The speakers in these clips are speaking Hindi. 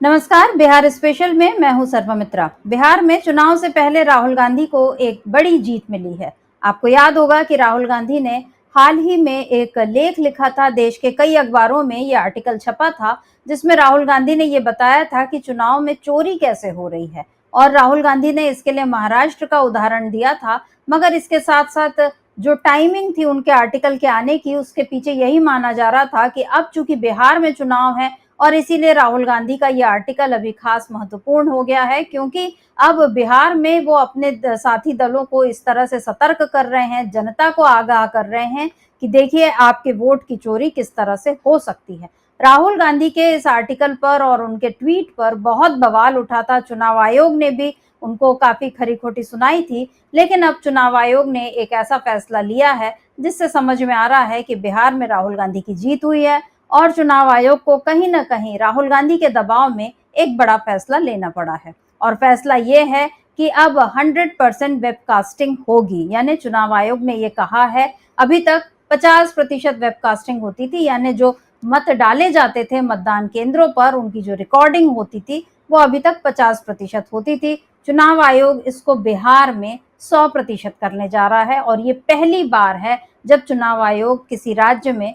नमस्कार। बिहार स्पेशल में मैं हूं सर्वमित्रा। बिहार में चुनाव से पहले राहुल गांधी को एक बड़ी जीत मिली है। आपको याद होगा कि राहुल गांधी ने हाल ही में एक लेख लिखा था, देश के कई अखबारों में ये आर्टिकल छपा था, जिसमें राहुल गांधी ने ये बताया था कि चुनाव में चोरी कैसे हो रही है। और राहुल गांधी ने इसके लिए महाराष्ट्र का उदाहरण दिया था। मगर इसके साथ साथ जो टाइमिंग थी उनके आर्टिकल के आने की, उसके पीछे यही माना जा रहा था कि अब चूंकि बिहार में चुनाव है और इसीलिए राहुल गांधी का ये आर्टिकल अभी खास महत्वपूर्ण हो गया है, क्योंकि अब बिहार में वो अपने साथी दलों को इस तरह से सतर्क कर रहे हैं, जनता को आगाह कर रहे हैं कि देखिए आपके वोट की चोरी किस तरह से हो सकती है। राहुल गांधी के इस आर्टिकल पर और उनके ट्वीट पर बहुत बवाल उठा था। चुनाव आयोग ने भी उनको काफी खरी खोटी सुनाई थी, लेकिन अब चुनाव आयोग ने एक ऐसा फैसला लिया है जिससे समझ में आ रहा है कि बिहार में राहुल गांधी की जीत हुई है और चुनाव आयोग को कहीं ना कहीं राहुल गांधी के दबाव में एक बड़ा फैसला लेना पड़ा है। और फैसला ये है कि अब 100% वेबकास्टिंग होगी। यानी चुनाव आयोग ने ये कहा है, अभी तक 50% वेबकास्टिंग होती थी, यानी जो मत डाले जाते थे मतदान केंद्रों पर उनकी जो रिकॉर्डिंग होती थी वो अभी तक 50% होती थी। चुनाव आयोग इसको बिहार में 100% करने जा रहा है और ये पहली बार है जब चुनाव आयोग किसी राज्य में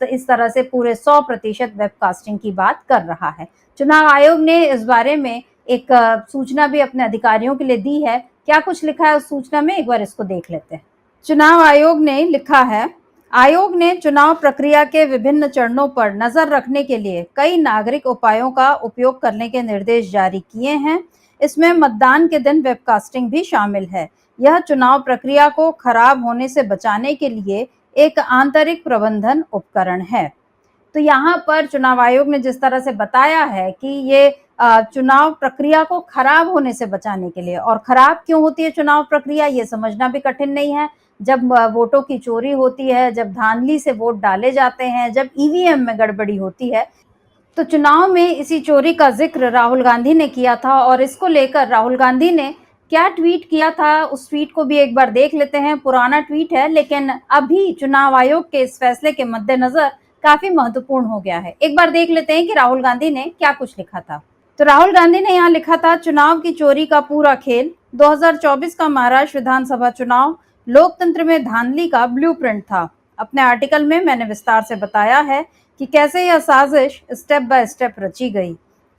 इस तरह से पूरे 100% वेबकास्टिंग की बात कर रहा है। चुनाव आयोग ने इस बारे में एक सूचना भी अपने अधिकारियों के लिए दी है। क्या कुछ लिखा है उस सूचना में, एक बार इसको देख लेते हैं। चुनाव आयोग ने लिखा है, आयोग ने चुनाव प्रक्रिया के विभिन्न चरणों पर नजर रखने के लिए कई नागरिक उपायों का उपयोग करने के निर्देश जारी किए हैं। इसमें मतदान के दिन वेबकास्टिंग भी शामिल है। यह चुनाव प्रक्रिया को खराब होने से बचाने के लिए एक आंतरिक प्रबंधन उपकरण है। तो यहाँ पर चुनाव आयोग ने जिस तरह से बताया है कि ये चुनाव प्रक्रिया को खराब होने से बचाने के लिए, और खराब क्यों होती है चुनाव प्रक्रिया ये समझना भी कठिन नहीं है। जब वोटों की चोरी होती है, जब धांधली से वोट डाले जाते हैं, जब ईवीएम में गड़बड़ी होती है, तो चुनाव में इसी चोरी का जिक्र राहुल गांधी ने किया था। और इसको लेकर राहुल गांधी ने क्या ट्वीट किया था, उस ट्वीट को भी एक बार देख लेते हैं। पुराना ट्वीट है, लेकिन अभी चुनाव आयोग के इस फैसले के मद्देनजर काफी महत्वपूर्ण हो गया है। एक बार देख लेते हैं कि राहुल गांधी ने क्या कुछ लिखा था। तो राहुल गांधी ने यहाँ लिखा था, चुनाव की चोरी का पूरा खेल 2024 का महाराष्ट्र विधानसभा चुनाव लोकतंत्र में धांधली का ब्लूप्रिंट था। अपने आर्टिकल में मैंने विस्तार से बताया है कि कैसे यह साजिश स्टेप बाय स्टेप रची गई।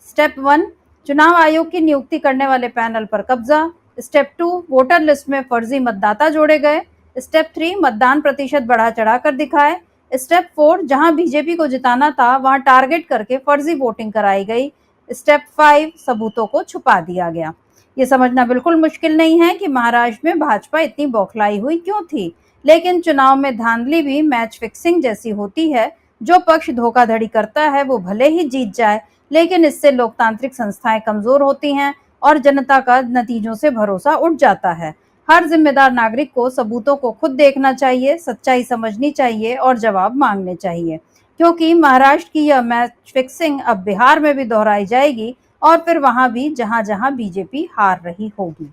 स्टेप 1, चुनाव आयोग की नियुक्ति करने वाले पैनल पर कब्जा। स्टेप 2, वोटर लिस्ट में फर्जी मतदाता जोड़े गए। स्टेप 3, मतदान प्रतिशत बढ़ा चढ़ाकर दिखाए। स्टेप 4, जहां बीजेपी को जिताना था वहां टारगेट करके फर्जी वोटिंग कराई गई। स्टेप 5, सबूतों को छुपा दिया गया। ये समझना बिल्कुल मुश्किल नहीं है कि महाराष्ट्र में भाजपा इतनी बौखलाई हुई क्यों थी, लेकिन चुनाव में धांधली भी मैच फिक्सिंग जैसी होती है। जो पक्ष धोखाधड़ी करता है वो भले ही जीत जाए, लेकिन इससे लोकतांत्रिक संस्थाएं कमजोर होती हैं और जनता का नतीजों से भरोसा उठ जाता है। हर जिम्मेदार नागरिक को सबूतों को खुद देखना चाहिए, सच्चाई समझनी चाहिए और जवाब मांगने चाहिए, क्योंकि महाराष्ट्र की यह मैच फिक्सिंग अब बिहार में भी दोहराई जाएगी और फिर वहां भी जहां जहां बीजेपी हार रही होगी।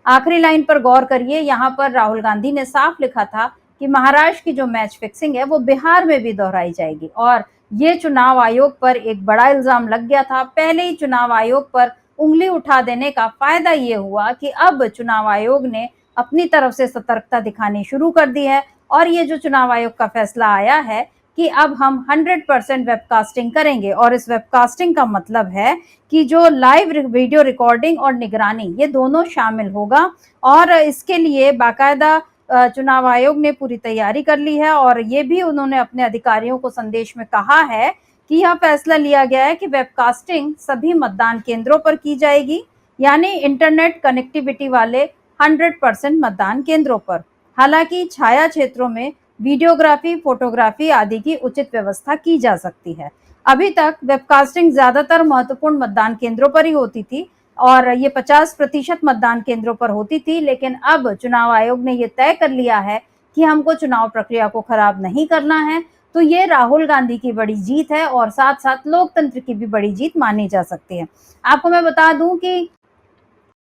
आखिरी लाइन पर गौर करिए, यहाँ पर राहुल गांधी ने साफ लिखा था कि महाराष्ट्र की जो मैच फिक्सिंग है वो बिहार में भी दोहराई जाएगी। और ये चुनाव आयोग पर एक बड़ा इल्जाम लग गया था। पहले ही चुनाव आयोग पर उंगली उठा देने का फायदा ये हुआ कि अब चुनाव आयोग ने अपनी तरफ से सतर्कता दिखानी शुरू कर दी है। और ये जो चुनाव आयोग का फैसला आया है कि अब हम 100% वेबकास्टिंग करेंगे, और इस वेबकास्टिंग का मतलब है कि जो लाइव वीडियो रिकॉर्डिंग और निगरानी ये दोनों शामिल होगा। और इसके लिए बाकायदा चुनाव आयोग ने पूरी तैयारी कर ली है। और ये भी उन्होंने अपने अधिकारियों को संदेश में कहा है कि यह फैसला लिया गया है कि वेबकास्टिंग सभी मतदान केंद्रों पर की जाएगी, यानी इंटरनेट कनेक्टिविटी वाले 100% मतदान केंद्रों पर। हालांकि छाया क्षेत्रों में वीडियोग्राफी, फोटोग्राफी आदि की उचित व्यवस्था की जा सकती है। अभी तक वेबकास्टिंग ज्यादातर महत्वपूर्ण मतदान केंद्रों पर ही होती थी और ये 50% मतदान केंद्रों पर होती थी, लेकिन अब चुनाव आयोग ने ये तय कर लिया है कि हमको चुनाव प्रक्रिया को खराब नहीं करना है। तो ये राहुल गांधी की बड़ी जीत है और साथ साथ लोकतंत्र की भी बड़ी जीत मानी जा सकती है। आपको मैं बता दूं कि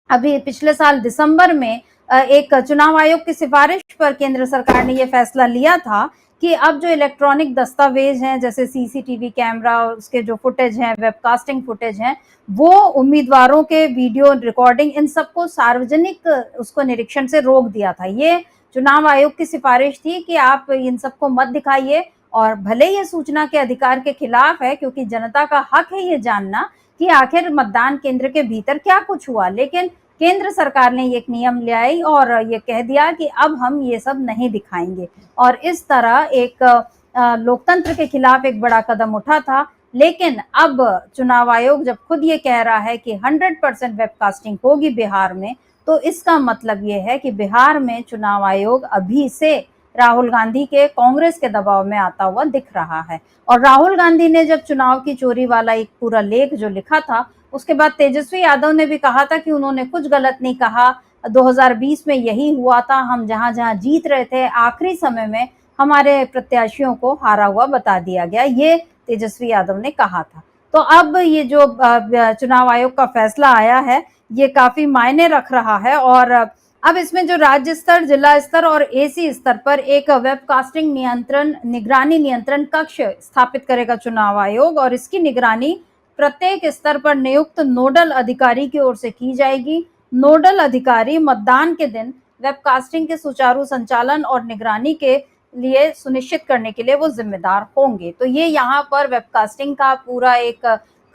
अभी पिछले साल दिसंबर में एक चुनाव आयोग की सिफारिश पर केंद्र सरकार ने यह फैसला लिया था कि अब जो इलेक्ट्रॉनिक दस्तावेज हैं जैसे सीसीटीवी कैमरा, उसके जो फुटेज हैं, वेबकास्टिंग फुटेज हैं, वो उम्मीदवारों के वीडियो रिकॉर्डिंग इन सबको सार्वजनिक उसको निरीक्षण से रोक दिया था। ये चुनाव आयोग की सिफारिश थी कि आप इन सबको मत दिखाइए, और भले ये सूचना के अधिकार के खिलाफ है क्योंकि जनता का हक है ये जानना कि आखिर मतदान केंद्र के भीतर क्या कुछ हुआ, लेकिन केंद्र सरकार ने एक नियम ले आई और ये कह दिया कि अब हम ये सब नहीं दिखाएंगे, और इस तरह एक लोकतंत्र के खिलाफ एक बड़ा कदम उठा था। लेकिन अब चुनाव आयोग जब खुद ये कह रहा है कि 100% वेबकास्टिंग होगी बिहार में, तो इसका मतलब ये है कि बिहार में चुनाव आयोग अभी से राहुल गांधी के कांग्रेस के दबाव में आता हुआ दिख रहा है। और राहुल गांधी ने जब चुनाव की चोरी वाला एक पूरा लेख जो लिखा था, उसके बाद तेजस्वी यादव ने भी कहा था कि उन्होंने कुछ गलत नहीं कहा, 2020 में यही हुआ था, हम जहां जहां जीत रहे थे आखिरी समय में हमारे प्रत्याशियों को हारा हुआ बता दिया गया, ये तेजस्वी यादव ने कहा था। तो अब ये जो चुनाव आयोग का फैसला आया है, ये काफी मायने रख रहा है, और अब इसमें जो राज्य स्तर, जिला स्तर और एसी स्तर पर एक वेबकास्टिंग निगरानी नियंत्रण कक्ष स्थापित करेगा चुनाव आयोग, और इसकी निगरानी प्रत्येक स्तर पर नियुक्त नोडल अधिकारी की ओर से की जाएगी। नोडल अधिकारी मतदान के दिन वेबकास्टिंग के सुचारू संचालन और निगरानी के लिए सुनिश्चित करने के लिए वो जिम्मेदार होंगे। तो ये यहाँ पर वेबकास्टिंग का पूरा एक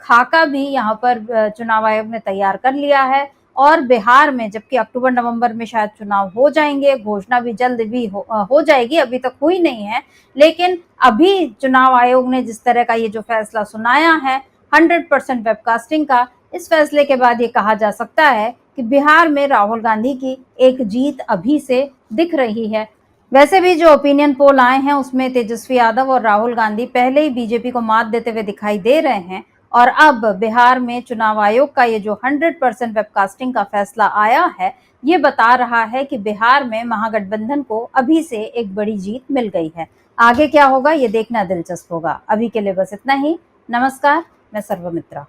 खाका भी यहाँ पर चुनाव आयोग ने तैयार कर लिया है। और बिहार में जबकि अक्टूबर नवंबर में शायद चुनाव हो जाएंगे, घोषणा भी जल्द भी हो जाएगी, अभी तक हुई नहीं है, लेकिन अभी चुनाव आयोग ने जिस तरह का ये जो फैसला सुनाया है 100% वेबकास्टिंग का, इस फैसले के बाद ये कहा जा सकता है कि बिहार में राहुल गांधी की एक जीत अभी से दिख रही है। वैसे भी जो ओपिनियन पोल आए हैं उसमें तेजस्वी यादव और राहुल गांधी पहले ही बीजेपी को मात देते हुए दिखाई दे रहे हैं, और अब बिहार में चुनाव आयोग का ये जो 100% वेबकास्टिंग का फैसला आया है, ये बता रहा है कि बिहार में महागठबंधन को अभी से एक बड़ी जीत मिल गई है। आगे क्या होगा ये देखना दिलचस्प होगा। अभी के लिए बस इतना ही। नमस्कार, मैं सर्वमित्रा।